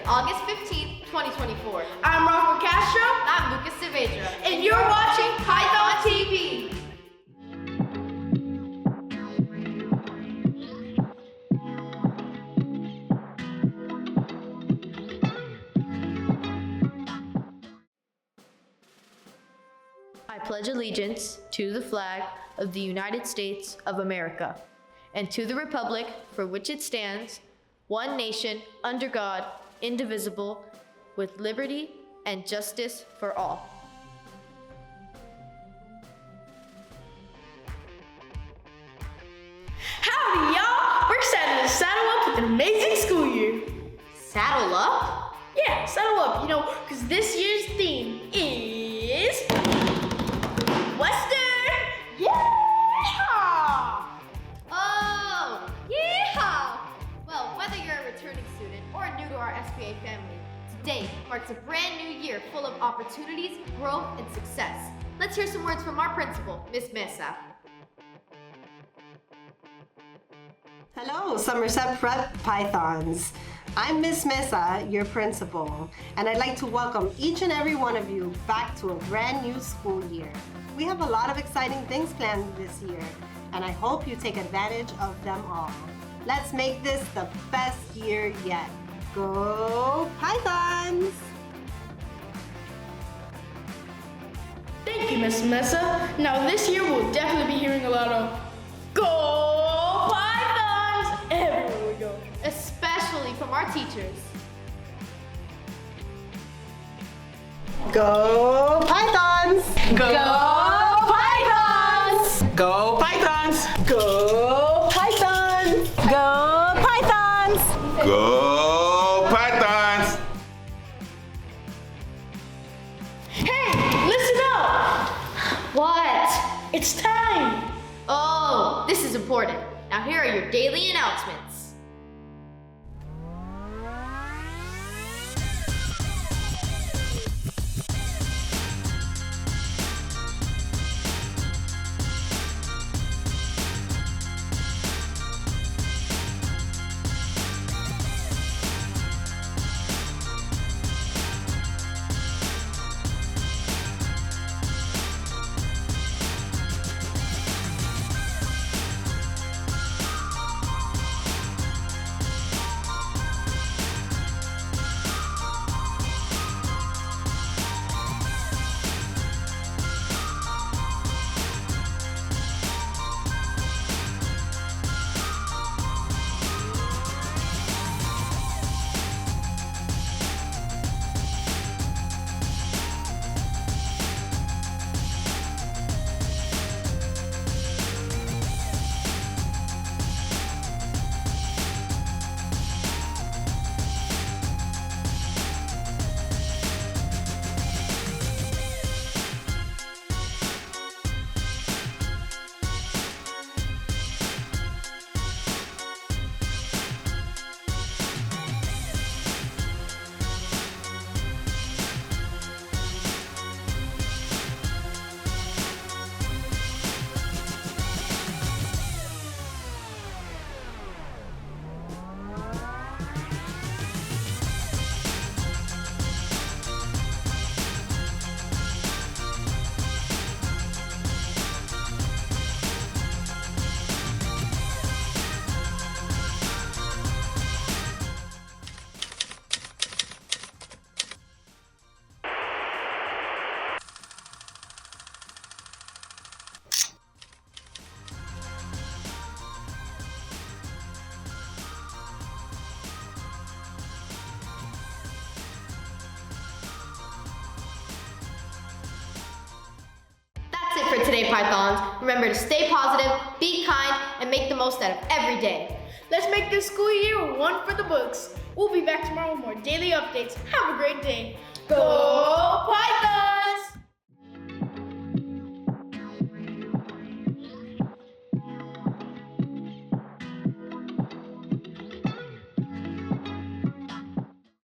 August 15th, 2024. I'm Rocco Castro. I'm Lucas Saavedra. And you're watching Python TV. I pledge allegiance to the flag of the United States of America and to the republic for which it stands, one nation, under God, indivisible, with liberty and justice for all. Howdy, y'all. We're excited to saddle up with an amazing school year. Saddle up? Yeah, saddle up, because this year's theme is Western. Yeah! Oh, yeehaw! Well, whether you're a returning student or new to our SPA family, today marks a brand new year full of opportunities, growth, and success. Let's hear some words from our principal, Miss Mesa. Hello, Somerset Prep Pythons. I'm Miss Mesa, your principal, and I'd like to welcome each and every one of you back to a brand new school year. We have a lot of exciting things planned this year, and I hope you take advantage of them all. Let's make this the best year yet. Go Pythons! Thank you, Miss Mesa. Now this year we'll definitely be hearing a lot of Go Pythons everywhere we go. Especially from our teachers. Go Pythons! Go Pythons! Go Pythons! Go Pythons! Go Pythons! Go Pythons! Hey, listen up! What? It's time! Oh, this is important. Now here are your daily announcements. That's it for today, Pythons. Remember to stay positive, be kind, and make the most out of every day. Let's make this school year one for the books. We'll be back tomorrow with more daily updates. Have a great day.